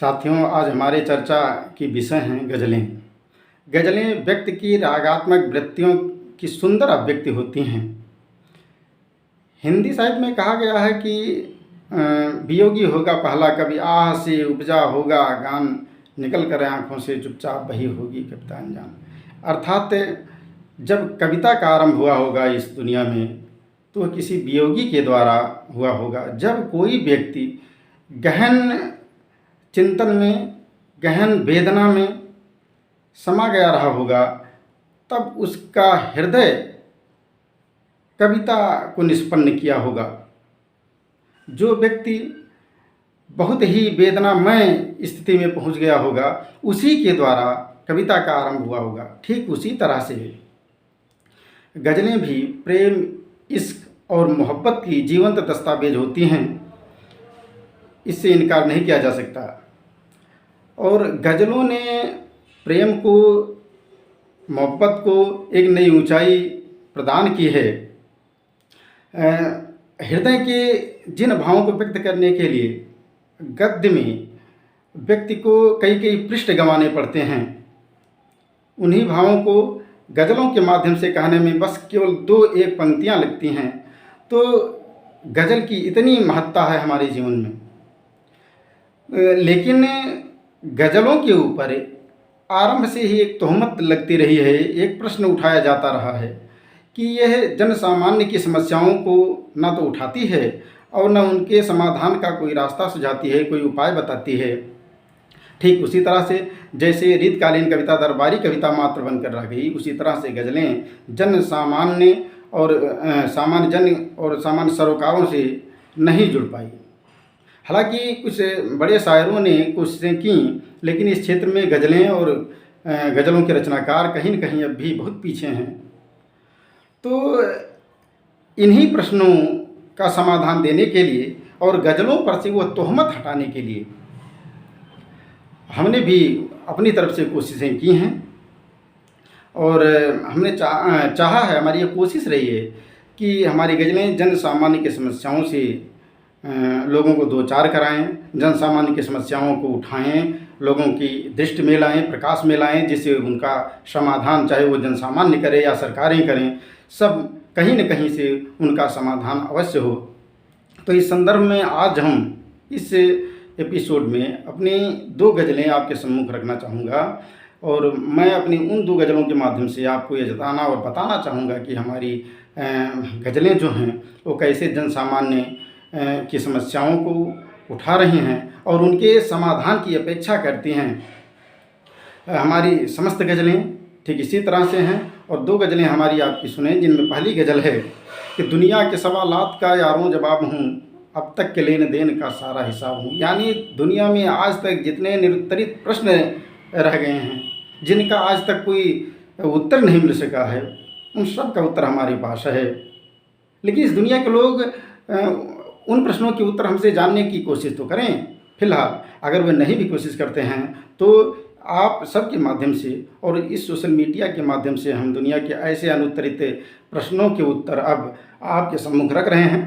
साथियों, आज हमारे चर्चा की विषय हैं गज़लें। गज़लें व्यक्ति की रागात्मक वृत्तियों की सुंदर अभिव्यक्ति होती हैं। हिंदी साहित्य में कहा गया है कि वियोगी होगा पहला कवि, आह से उपजा होगा गान, निकल कर आँखों से चुपचाप बही होगी कविता अनजान। अर्थात जब कविता का आरंभ हुआ होगा इस दुनिया में, तो किसी वियोगी के द्वारा हुआ होगा। जब कोई व्यक्ति गहन चिंतन में, गहन वेदना में समा गया रहा होगा, तब उसका हृदय कविता को निष्पन्न किया होगा। जो व्यक्ति बहुत ही वेदनामय स्थिति में पहुंच गया होगा, उसी के द्वारा कविता का आरंभ हुआ होगा। ठीक उसी तरह से गज़लें भी प्रेम, इश्क और मोहब्बत की जीवंत दस्तावेज होती हैं। इससे इनकार नहीं किया जा सकता। और गज़लों ने प्रेम को, मोहब्बत को एक नई ऊंचाई प्रदान की है। हृदय के जिन भावों को व्यक्त करने के लिए गद्य में व्यक्ति को कई कई पृष्ठ गंवाने पड़ते हैं, उन्हीं भावों को गज़लों के माध्यम से कहने में बस केवल 2-1 पंक्तियां लगती हैं, तो गज़ल की इतनी महत्ता है हमारे जीवन में। लेकिन गज़लों के ऊपर आरंभ से ही एक तोहमत लगती रही है, एक प्रश्न उठाया जाता रहा है कि यह जन सामान्य की समस्याओं को ना तो उठाती है और न उनके समाधान का कोई रास्ता सुझाती है, कोई उपाय बताती है। ठीक उसी तरह से जैसे रीतकालीन कविता दरबारी कविता मात्र बनकर रह गई, उसी तरह से गज़लें जन सामान्य और सामान्य जन और सामान्य सरोकारों से नहीं जुड़ पाई। हालांकि कुछ बड़े शायरों ने कोशिशें की, लेकिन इस क्षेत्र में गज़लें और गज़लों के रचनाकार कहीं न कहीं अब भी बहुत पीछे हैं। तो इन्हीं प्रश्नों का समाधान देने के लिए और गज़लों पर से वो तोहमत हटाने के लिए हमने भी अपनी तरफ से कोशिशें की हैं। और हमने चाहा है, हमारी ये कोशिश रही है कि हमारी गज़लें जन सामान्य की समस्याओं से लोगों को दो चार कराएं, जन सामान्य की समस्याओं को उठाएं, लोगों की दृष्टि में लाएं, प्रकाश में लाएं, जिससे उनका समाधान, चाहे वो जन सामान्य करे या सरकारें करें, सब कहीं न कहीं से उनका समाधान अवश्य हो। तो इस संदर्भ में आज हम इस एपिसोड में अपनी 2 गज़लें आपके सम्मुख रखना चाहूँगा। और मैं अपनी उन 2 गज़लों के माध्यम से आपको ये जताना और बताना चाहूँगा कि हमारी गज़लें जो हैं वो कैसे जन सामान्य की समस्याओं को उठा रही हैं और उनके समाधान की अपेक्षा करती हैं। हमारी समस्त गज़लें ठीक इसी तरह से हैं। और 2 गज़लें हमारी आपकी सुने, जिनमें पहली गज़ल है कि दुनिया के सवालात का यारों जवाब हूँ, अब तक के लेन देन का सारा हिसाब हूँ। यानी दुनिया में आज तक जितने निरुत्तरित प्रश्न रह गए हैं, जिनका आज तक कोई उत्तर नहीं मिल सका है, उन सब का उत्तर हमारे पास है। लेकिन इस दुनिया के लोग उन प्रश्नों के उत्तर हमसे जानने की कोशिश तो करें। फिलहाल अगर वे नहीं भी कोशिश करते हैं, तो आप सबके माध्यम से और इस सोशल मीडिया के माध्यम से हम दुनिया के ऐसे अनुत्तरित प्रश्नों के उत्तर अब आपके सम्मुख रख रहे हैं।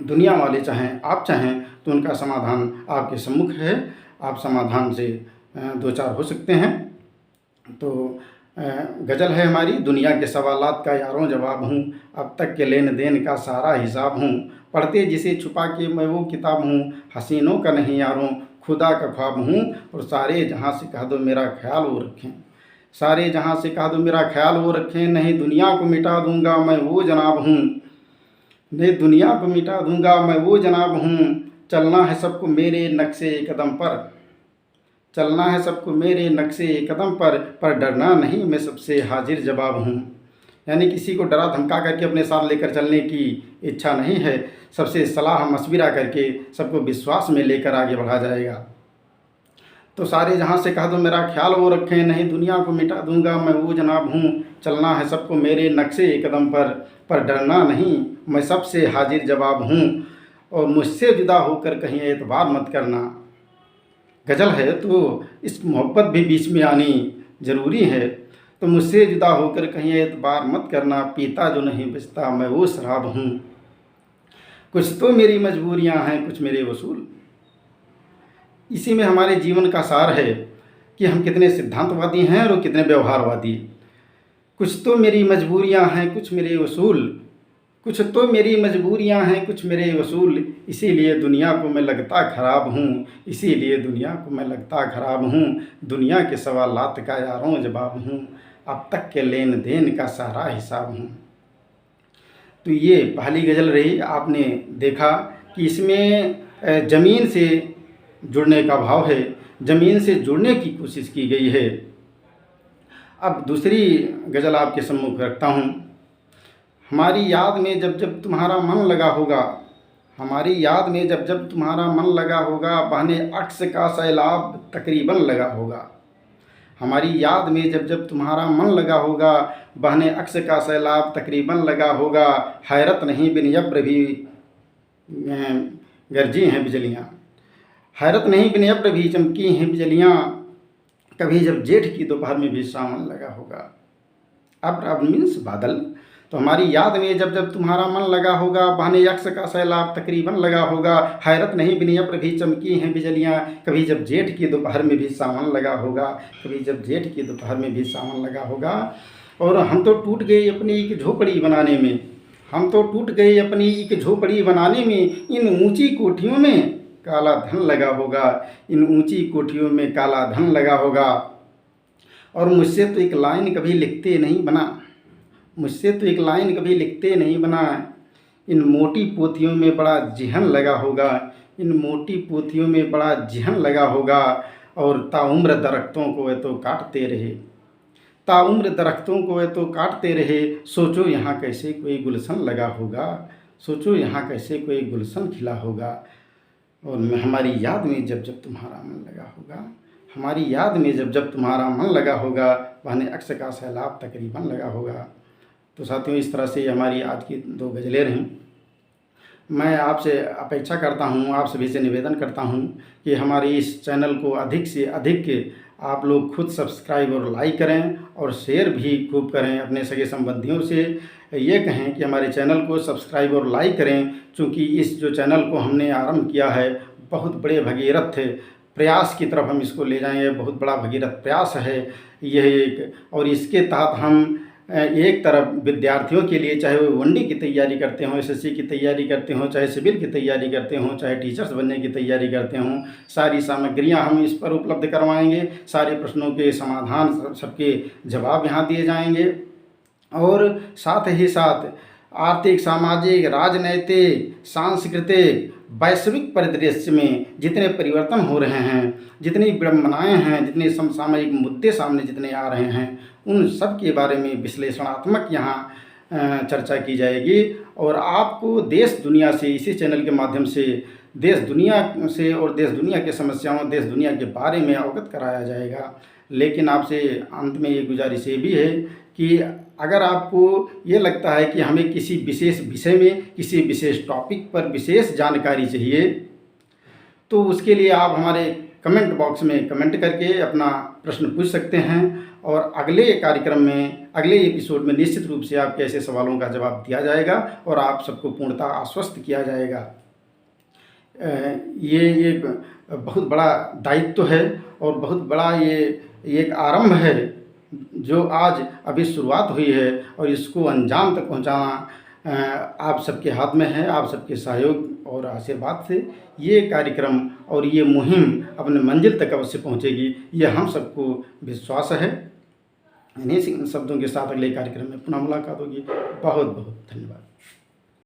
दुनिया वाले चाहें, आप चाहें, तो उनका समाधान आपके सम्मुख है। आप समाधान से दो चार हो सकते हैं। तो गज़ल है हमारी, दुनिया के सवालात का यारों जवाब हूँ, अब तक के लेन देन का सारा हिसाब हूँ, पढ़ते जिसे छुपा के मैं वो किताब हूँ, हसीनों का नहीं यारों खुदा का ख्वाब हूँ, और सारे जहाँ से कह दो मेरा ख्याल वो रखें, सारे जहाँ से कह दो मेरा ख्याल वो रखें, नहीं दुनिया को मिटा दूँगा मैं वो जनाब हूँ, नहीं दुनिया को मिटा दूँगा मैं वो जनाब हूँ, चलना है सबको मेरे नक्शे कदम पर, चलना है सबको मेरे नक्शे कदम पर डरना नहीं मैं सबसे हाजिर जवाब हूँ। यानी किसी को डरा धमका करके अपने साथ लेकर चलने की इच्छा नहीं है, सबसे सलाह मशविरा करके सबको विश्वास में लेकर आगे बढ़ा जाएगा। तो सारे जहाँ से कह दो मेरा ख्याल वो रखें, नहीं दुनिया को मिटा दूंगा मैं वो जनाब हूँ, चलना है सबको मेरे नक्शे कदम पर डरना नहीं मैं सबसे हाजिर जवाब हूँ, और मुझसे जुदा होकर कहीं एतबार मत करना। गज़ल है तो इस मोहब्बत भी बीच में आनी ज़रूरी है। तो मुझसे जुदा होकर कहीं एतबार मत करना, पीता जो नहीं बचता मैं वो शराब हूँ, कुछ तो मेरी मजबूरियाँ हैं कुछ मेरे वसूल। इसी में हमारे जीवन का सार है कि हम कितने सिद्धांतवादी हैं और कितने व्यवहारवादी। कुछ तो मेरी मजबूरियां हैं, कुछ मेरे उसूल, कुछ तो मेरी मजबूरियां हैं, कुछ मेरे उसूल, इसीलिए दुनिया को मैं लगता ख़राब हूँ, इसीलिए दुनिया को मैं लगता ख़राब हूँ, दुनिया के सवालात का यारों जवाब हूँ, अब तक के लेन देन का सारा हिसाब हूँ। तो ये पहली गज़ल रही। आपने देखा कि इसमें ज़मीन से जुड़ने का भाव है, ज़मीन से जुड़ने की कोशिश की गई है। अब दूसरी गज़ल आपके सम्मुख रखता हूँ। हमारी याद में जब जब तुम्हारा मन लगा होगा, हमारी याद में जब जब तुम्हारा मन लगा होगा, बहने अक्स का सैलाब तकरीबन लगा होगा। हमारी याद में जब जब तुम्हारा मन लगा होगा, बहने अक्स का सैलाब तकरीबन लगा होगा। हैरत नहीं बिन यब्र भी गरजी हैं बिजलियाँ, हैरत नहीं बिन यब्र भी चमकी हैं बिजलियाँ, कभी जब जेठ की दोपहर में भी सावन लगा होगा। अब मीन्स बादल। तो हमारी याद में जब जब तुम्हारा मन लगा होगा, बहने यक्स का सैलाब तकरीबन लगा होगा। हैरत नहीं बिन यब्र भी चमकी हैं बिजलियाँ, कभी जब जेठ की दोपहर में भी सावन लगा होगा, कभी जब जेठ की दोपहर में भी सावन लगा होगा। और हम तो टूट गए अपनी एक झोपड़ी बनाने में, हम तो टूट गए अपनी एक झोपड़ी बनाने में, इन ऊंची कोठियों में काला धन लगा होगा, इन ऊंची कोठियों में काला धन लगा होगा। और मुझसे तो एक लाइन कभी लिखते नहीं बना, मुझसे तो एक लाइन कभी लिखते नहीं बना, इन मोटी पोथियों में बड़ा जिहन लगा होगा, इन मोटी पोथियों में बड़ा जिहन लगा होगा। और ताउम्र दरख्तों को वे तो काटते रहे, ताउम्र दरख्तों को वे तो काटते रहे, सोचो यहाँ कैसे कोई गुलशन लगा होगा, सोचो यहाँ कैसे कोई गुलशन खिला होगा। और हमारी याद में जब जब तुम्हारा मन लगा होगा, हमारी याद में जब जब तुम्हारा मन लगा होगा, बहने अक्स का सैलाब तकरीबन लगा होगा। तो साथियों, इस तरह से हमारी आज की 2 गज़लें रहीं। मैं आपसे अपेक्षा करता हूँ, आप सभी से निवेदन करता हूँ कि हमारे इस चैनल को अधिक से अधिक आप लोग खुद सब्सक्राइब और लाइक करें और शेयर भी खूब करें। अपने सगे संबंधियों से ये कहें कि हमारे चैनल को सब्सक्राइब और लाइक करें, क्योंकि इस जो चैनल को हमने आरंभ किया है बहुत बड़े भगीरथ प्रयास की तरफ हम इसको ले जाएंगे। बहुत बड़ा भगीरथ प्रयास है यह एक, और इसके तहत हम एक तरफ विद्यार्थियों के लिए, चाहे वो वनडी की तैयारी करते हों, एसएससी की तैयारी करते हों, चाहे सिविल की तैयारी करते हों, चाहे टीचर्स बनने की तैयारी करते हों, सारी सामग्रियां हम इस पर उपलब्ध करवाएंगे। सारे प्रश्नों के समाधान, सबके जवाब यहाँ दिए जाएंगे। और साथ ही साथ आर्थिक, सामाजिक, राजनैतिक, सांस्कृतिक, वैश्विक परिदृश्य में जितने परिवर्तन हो रहे हैं, जितनी विडंबनाएँ हैं, जितने समसामयिक मुद्दे सामने जितने आ रहे हैं, उन सब के बारे में विश्लेषणात्मक यहाँ चर्चा की जाएगी। और आपको देश दुनिया से, इसी चैनल के माध्यम से देश दुनिया से और देश दुनिया की समस्याओं, देश दुनिया के बारे में अवगत कराया जाएगा। लेकिन आपसे अंत में ये गुजारिश ये भी है कि अगर आपको ये लगता है कि हमें किसी विशेष विषय में, किसी विशेष टॉपिक पर विशेष जानकारी चाहिए, तो उसके लिए आप हमारे कमेंट बॉक्स में कमेंट करके अपना प्रश्न पूछ सकते हैं। और अगले कार्यक्रम में, अगले एपिसोड में निश्चित रूप से आपके ऐसे सवालों का जवाब दिया जाएगा और आप सबको पूर्णतः आश्वस्त किया जाएगा। ये एक बहुत बड़ा दायित्व है और बहुत बड़ा ये एक आरंभ है जो आज अभी शुरुआत हुई है, और इसको अंजाम तक पहुंचाना आप सबके हाथ में है। आप सबके सहयोग और आशीर्वाद से ये कार्यक्रम और ये मुहिम अपने मंजिल तक अवश्य पहुंचेगी, ये हम सबको विश्वास है। इन्हीं शब्दों के साथ अगले कार्यक्रम में पुनः मुलाकात होगी। बहुत बहुत धन्यवाद।